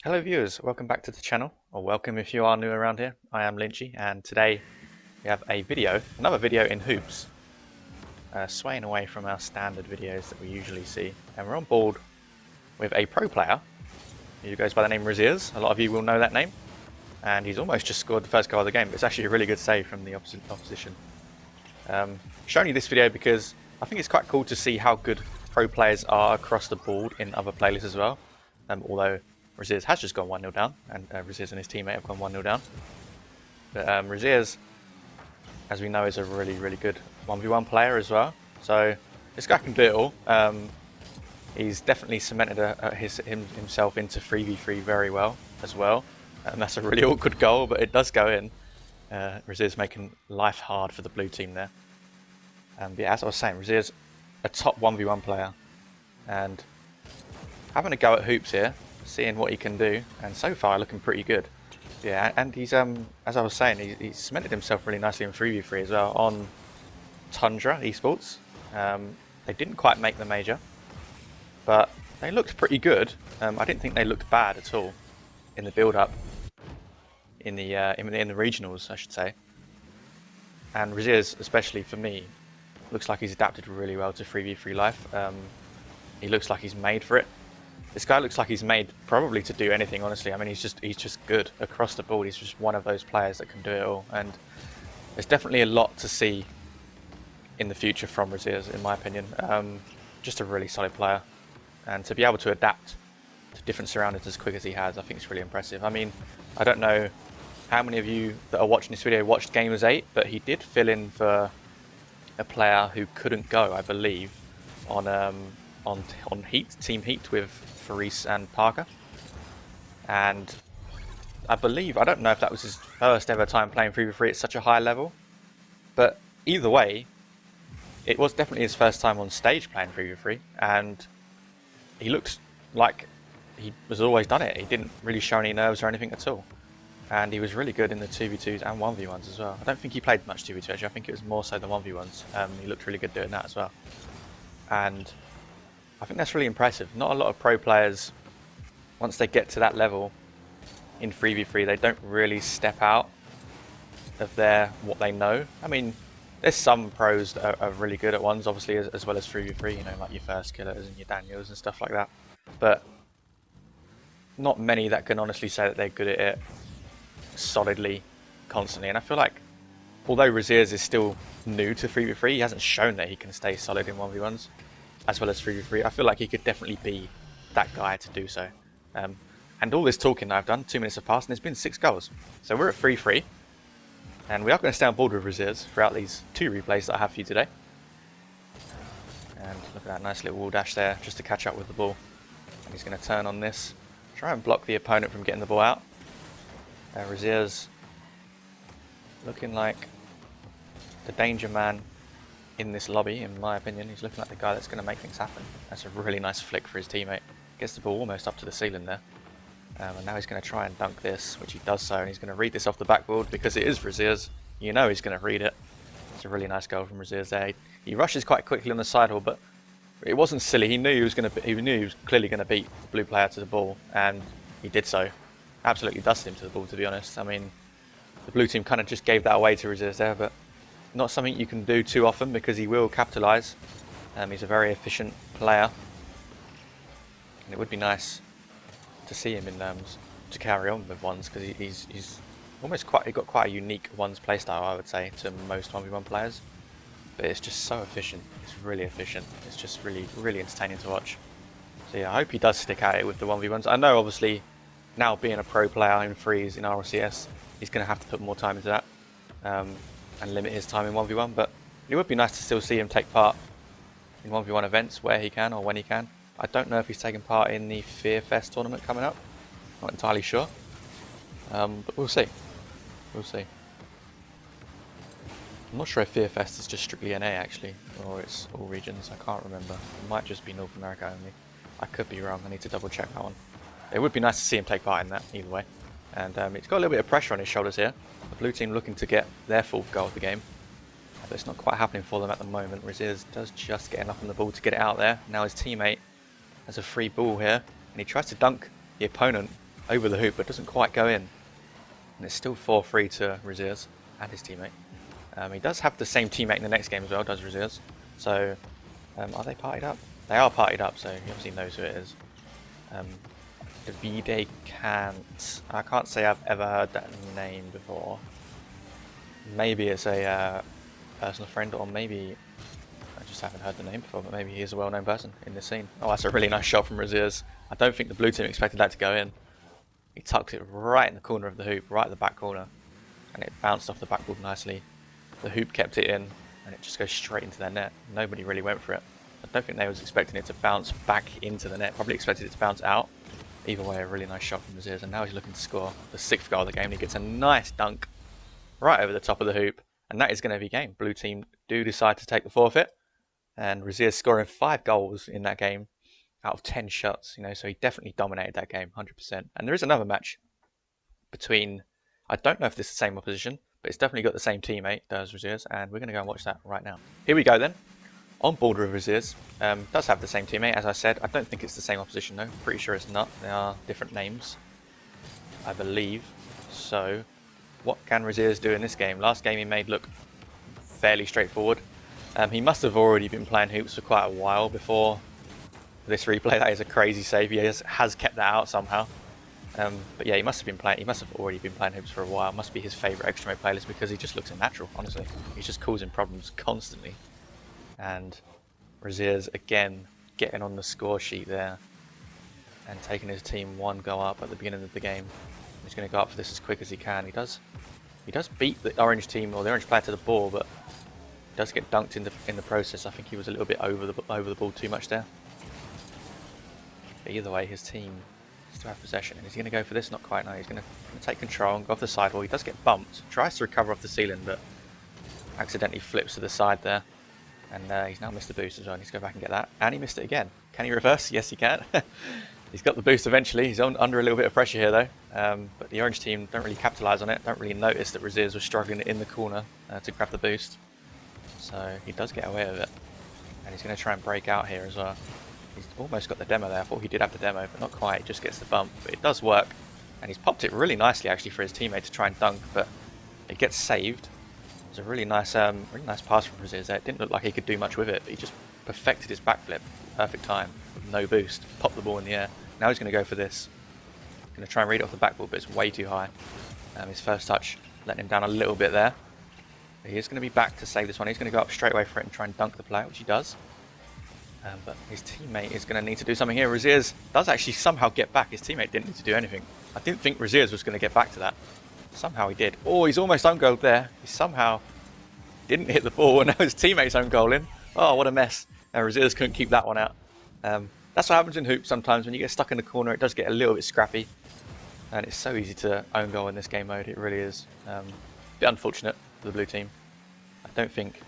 Hello viewers, welcome back to the channel, or welcome if you are new around here. I am Lynchy, and today we have another video in hoops, swaying away from our standard videos that we usually see. And we're on board with a pro player who goes by the name REZEARS. A lot of you will know that name, and he's almost just scored the first goal of the game, but it's actually a really good save from the opposition. Showing you this video because I think it's quite cool to see how good pro players are across the board in other playlists as well, although REZEARS has just gone 1-0 down, and REZEARS and his teammate have gone 1-0 down. But REZEARS, as we know, is a really good 1v1 player as well. So this guy can do it all. He's definitely cemented himself into 3v3 very well as well. And that's a really awkward goal, but it does go in. REZEARS making life hard for the blue team there. But yeah, as I was saying, REZEARS a top 1v1 player, and having a go at hoops here, seeing what he can do, and so far looking pretty good. Yeah, and he's as I was saying, he's cemented himself really nicely in 3v3 as well on Tundra Esports. They didn't quite make the major, but they looked pretty good. I didn't think they looked bad at all in the build-up, in the regionals, I should say. And REZEARS, especially for me, looks like he's adapted really well to 3v3 life. He looks like he's made for it. This guy looks like he's made probably to do anything, honestly. I mean, he's just good across the board. He's just one of those players that can do it all. And there's definitely a lot to see in the future from REZEARS, in my opinion. Just a really solid player. And to be able to adapt to different surroundings as quick as he has, I think it's really impressive. I mean, I don't know how many of you that are watching this video watched Gamers 8, but he did fill in for a player who couldn't go, I believe, on Team Heat with Faris and Parker. And I don't know if that was his first ever time playing 3v3 at such a high level, but either way, it was definitely his first time on stage playing 3v3, and he looks like he was always done it. He didn't really show any nerves or anything at all. And he was really good in the 2v2s and 1v1s as well. I don't think he played much 2v2 actually, I think it was more so the 1v1s. He looked really good doing that as well. And I think that's really impressive. Not a lot of pro players, once they get to that level in 3v3, they don't really step out of what they know. I mean, there's some pros that are really good at ones, obviously, as well as 3v3, you know, like your First Killers and your Daniels and stuff like that. But not many that can honestly say that they're good at it solidly, constantly. And I feel like, although REZEARS is still new to 3v3, he hasn't shown that he can stay solid in 1v1s as well as 3v3. I feel like he could definitely be that guy to do so. And all this talking that I've done, 2 minutes have passed, and there's been 6 goals. So we're at 3-3, and we are going to stay on board with REZEARS throughout these 2 replays that I have for you today. And look at that nice little wall dash there, just to catch up with the ball. And he's going to turn on this, try and block the opponent from getting the ball out. REZEARS looking like the danger man in this lobby, in my opinion. He's looking like the guy that's going to make things happen. That's a really nice flick for his teammate. Gets the ball almost up to the ceiling there. And now he's going to try and dunk this, which he does so, and he's going to read this off the backboard because it is REZEARS. You know he's going to read it. It's a really nice goal from REZEARS there. He rushes quite quickly on the sidewall, but it wasn't silly. He knew he was clearly going to beat the blue player to the ball, and he did so. Absolutely dusted him to the ball, to be honest. I mean, the blue team kind of just gave that away to REZEARS there, but not something you can do too often because he will capitalise. He's a very efficient player, and it would be nice to see him in to carry on with ones, because he's almost got quite a unique ones playstyle, I would say, to most 1v1 players. But it's just so efficient. It's really efficient. It's just really entertaining to watch. So yeah, I hope he does stick at it with the 1v1s. I know obviously now being a pro player in threes in RLCS, he's going to have to put more time into that and limit his time in 1v1, but it would be nice to still see him take part in 1v1 events where he can or when he can. I don't know if he's taking part in the Fear Fest tournament coming up. Not entirely sure. But we'll see. We'll see. I'm not sure if Fear Fest is just strictly NA actually, or it's all regions. I can't remember. It might just be North America only. I could be wrong. I need to double check that one. It would be nice to see him take part in that either way. And he's got a little bit of pressure on his shoulders here. The blue team looking to get their 4th goal of the game. But it's not quite happening for them at the moment. REZEARS does just get enough on the ball to get it out there. Now his teammate has a free ball here, and he tries to dunk the opponent over the hoop, but doesn't quite go in. And it's still 4-3 to REZEARS and his teammate. He does have the same teammate in the next game as well, does REZEARS. So, are they partied up? They are partied up, so he obviously knows who it is. Davide Kant. I can't say I've ever heard that name before. Maybe it's a personal friend, or maybe I just haven't heard the name before, but maybe he is a well-known person in this scene. Oh, that's a really nice shot from REZEARS. I don't think the blue team expected that to go in. He tucked it right in the corner of the hoop, right at the back corner, and it bounced off the backboard nicely. The hoop kept it in, and it just goes straight into their net. Nobody really went for it. I don't think they was expecting it to bounce back into the net. Probably expected it to bounce out. Either way, a really nice shot from REZEARS, and now he's looking to score the 6th goal of the game. And he gets a nice dunk right over the top of the hoop, and that is going to be game. Blue team do decide to take the forfeit, and REZEARS scoring 5 goals in that game out of 10 shots. You know, so he definitely dominated that game, 100%. And there is another match between, I don't know if this is the same opposition, but it's definitely got the same teammate, does REZEARS, and we're going to go and watch that right now. Here we go then. On board with REZEARS. Does have the same teammate, as I said. I don't think it's the same opposition though. Pretty sure it's not. They are different names, I believe. So, what can REZEARS do in this game? Last game he made look fairly straightforward. He must have already been playing hoops for quite a while before this replay. That is a crazy save. He has kept that out somehow. But yeah, he must have already been playing hoops for a while. Must be his favourite extra mode playlist, because he just looks unnatural, honestly. He's just causing problems constantly. And REZEARS again getting on the score sheet there and taking his team 1 goal up at the beginning of the game. He's going to go up for this as quick as he can. He does beat the orange team, or the orange player, to the ball, but he does get dunked in the process. I think he was a little bit over the ball too much there. But either way, his team still have possession, and he's going to go for this. Not quite. No, he's going to take control and go off the sidewall. He does get bumped. Tries to recover off the ceiling, but accidentally flips to the side there. And he's now missed the boost as well. He needs to go back and get that. And he missed it again. Can he reverse? Yes, he can. He's got the boost eventually. He's under a little bit of pressure here though. But the orange team don't really capitalise on it. Don't really notice that REZEARS was struggling in the corner to grab the boost. So he does get away with it. And he's going to try and break out here as well. He's almost got the demo there. I thought he did have the demo, but not quite. He just gets the bump. But it does work. And he's popped it really nicely actually for his teammate to try and dunk. But it gets saved. It was a really nice pass from REZEARS there. It didn't look like he could do much with it, but he just perfected his backflip. Perfect time, with no boost. Popped the ball in the air. Now he's going to go for this. He's going to try and read it off the backboard, but it's way too high. His first touch letting him down a little bit there. But he is going to be back to save this one. He's going to go up straight away for it and try and dunk the player, which he does. But his teammate is going to need to do something here. REZEARS does actually somehow get back. His teammate didn't need to do anything. I didn't think REZEARS was going to get back to that. Somehow he did. Oh, he's almost own goal there. He somehow didn't hit the ball, and now his teammate's own goal in. Oh, what a mess. REZEARS couldn't keep that one out. That's what happens in hoops sometimes. When you get stuck in the corner, it does get a little bit scrappy. And it's so easy to own goal in this game mode. It really is. A bit unfortunate for the blue team. I don't think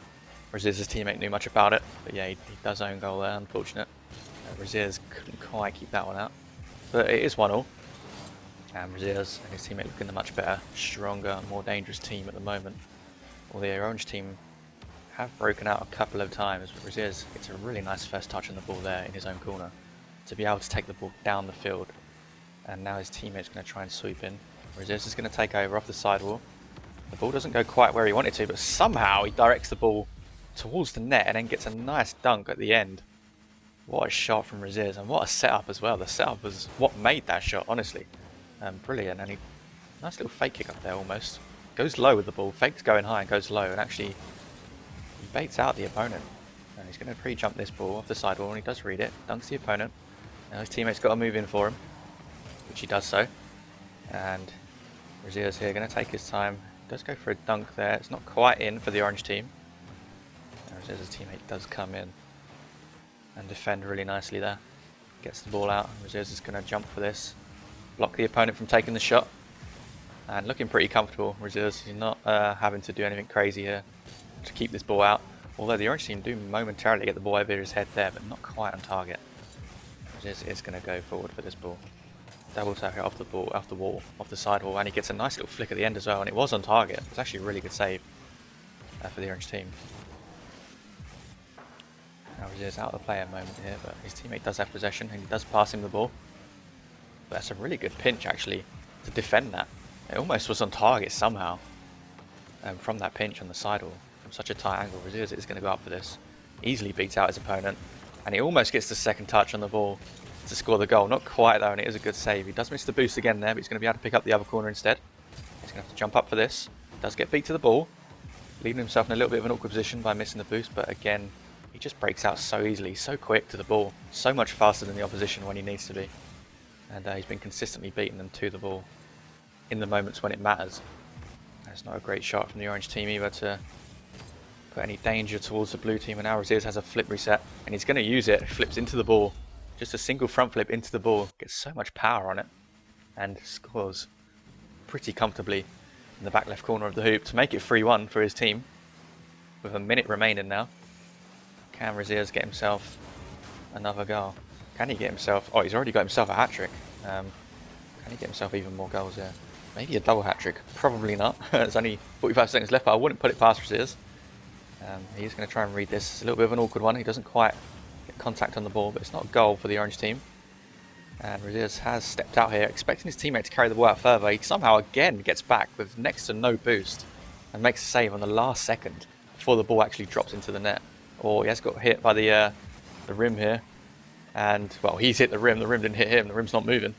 REZEARS' teammate knew much about it. But yeah, he does own goal there. Unfortunate. REZEARS couldn't quite keep that one out. But it is 1-1. And REZEARS and his teammate looking the much better, stronger, more dangerous team at the moment. Although the orange team have broken out a couple of times, but REZEARS gets a really nice first touch on the ball there in his own corner to be able to take the ball down the field. And now his teammate's going to try and sweep in. REZEARS is going to take over off the sidewall. The ball doesn't go quite where he wanted to, but somehow he directs the ball towards the net and then gets a nice dunk at the end. What a shot from REZEARS, and what a setup as well. The setup was what made that shot, honestly. Brilliant, and nice little fake kick up there almost. Goes low with the ball, fakes going high and goes low, and actually he baits out the opponent. And he's going to pre-jump this ball off the sidewall, and he does read it, dunks the opponent. Now his teammate's got to move in for him, which he does so. And REZEARS here going to take his time. Does go for a dunk there. It's not quite in for the orange team. REZEARS' teammate does come in and defend really nicely there. Gets the ball out. REZEARS is going to jump for this. Block the opponent from taking the shot. And looking pretty comfortable. REZEARS is not having to do anything crazy here to keep this ball out. Although the orange team do momentarily get the ball over his head there, but not quite on target. REZEARS is going to go forward for this ball. Double tap it off the ball, off the wall, off the sidewall, and he gets a nice little flick at the end as well. And it was on target. It's actually a really good save for the orange team. Now REZEARS out of the play at the moment here, but his teammate does have possession and he does pass him the ball. But that's a really good pinch actually to defend that. It almost was on target somehow from that pinch on the sidewall. From such a tight angle, REZEARS is going to go up for this. Easily beats out his opponent. And he almost gets the second touch on the ball to score the goal. Not quite though, and it is a good save. He does miss the boost again there, but he's going to be able to pick up the other corner instead. He's going to have to jump up for this. Does get beat to the ball, leaving himself in a little bit of an awkward position by missing the boost, but again, he just breaks out so easily, so quick to the ball, so much faster than the opposition when he needs to be. And he's been consistently beating them to the ball in the moments when it matters. That's not a great shot from the orange team either to put any danger towards the blue team, and now REZEARS has a flip reset, and he's going to use it. Flips into the ball, just a single front flip into the ball, gets so much power on it, and scores pretty comfortably in the back left corner of the hoop to make it 3-1 for his team with a minute remaining now. Can REZEARS get himself another goal? Can he get himself... Oh, he's already got himself a hat-trick. Can he get himself even more goals there? Maybe a double hat-trick. Probably not. There's only 45 seconds left, but I wouldn't put it past REZEARS. He's going to try and read this. It's a little bit of an awkward one. He doesn't quite get contact on the ball, but it's not a goal for the orange team. And REZEARS has stepped out here, expecting his teammate to carry the ball out further. He somehow again gets back with next to no boost and makes a save on the last second before the ball actually drops into the net. Or he has got hit by the rim here. And, well, he's hit the rim didn't hit him, the rim's not moving.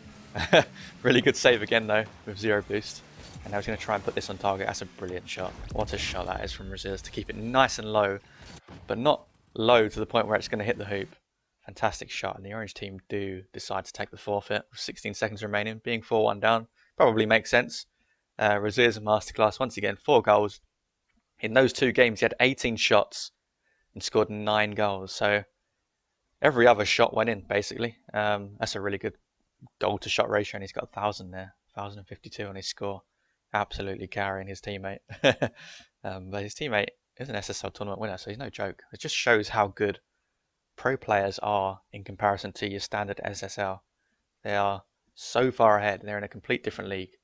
Really good save again though, with 0 boost. And now he's going to try and put this on target. That's a brilliant shot. What a shot that is from REZEARS to keep it nice and low, but not low to the point where it's going to hit the hoop. Fantastic shot, and the orange team do decide to take the forfeit with 16 seconds remaining. Being 4-1 down probably makes sense. REZEARS a masterclass once again, 4 goals. In those 2 games he had 18 shots and scored 9 goals, so every other shot went in basically. That's a really good goal to shot ratio, and he's got 1,000 there, 1,052 on his score. Absolutely carrying his teammate. But his teammate is an SSL tournament winner, so he's no joke. It just shows how good pro players are in comparison to your standard SSL. They are so far ahead. They're in a complete different league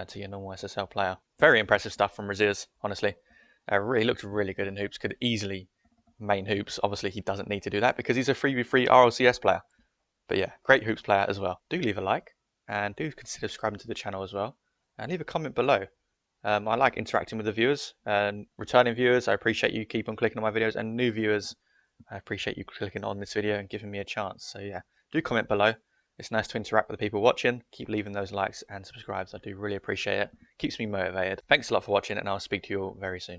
to your normal SSL player. Very impressive stuff from REZEARS, honestly. Really looked really good in hoops. Could easily main hoops. Obviously, he doesn't need to do that because he's a 3v3 RLCS player. But yeah, great hoops player as well. Do leave a like and do consider subscribing to the channel as well. And leave a comment below. I like interacting with the viewers and returning viewers. I appreciate you keep on clicking on my videos, and new viewers, I appreciate you clicking on this video and giving me a chance. So yeah, do comment below. It's nice to interact with the people watching. Keep leaving those likes and subscribes. I do really appreciate it. Keeps me motivated. Thanks a lot for watching, and I'll speak to you all very soon.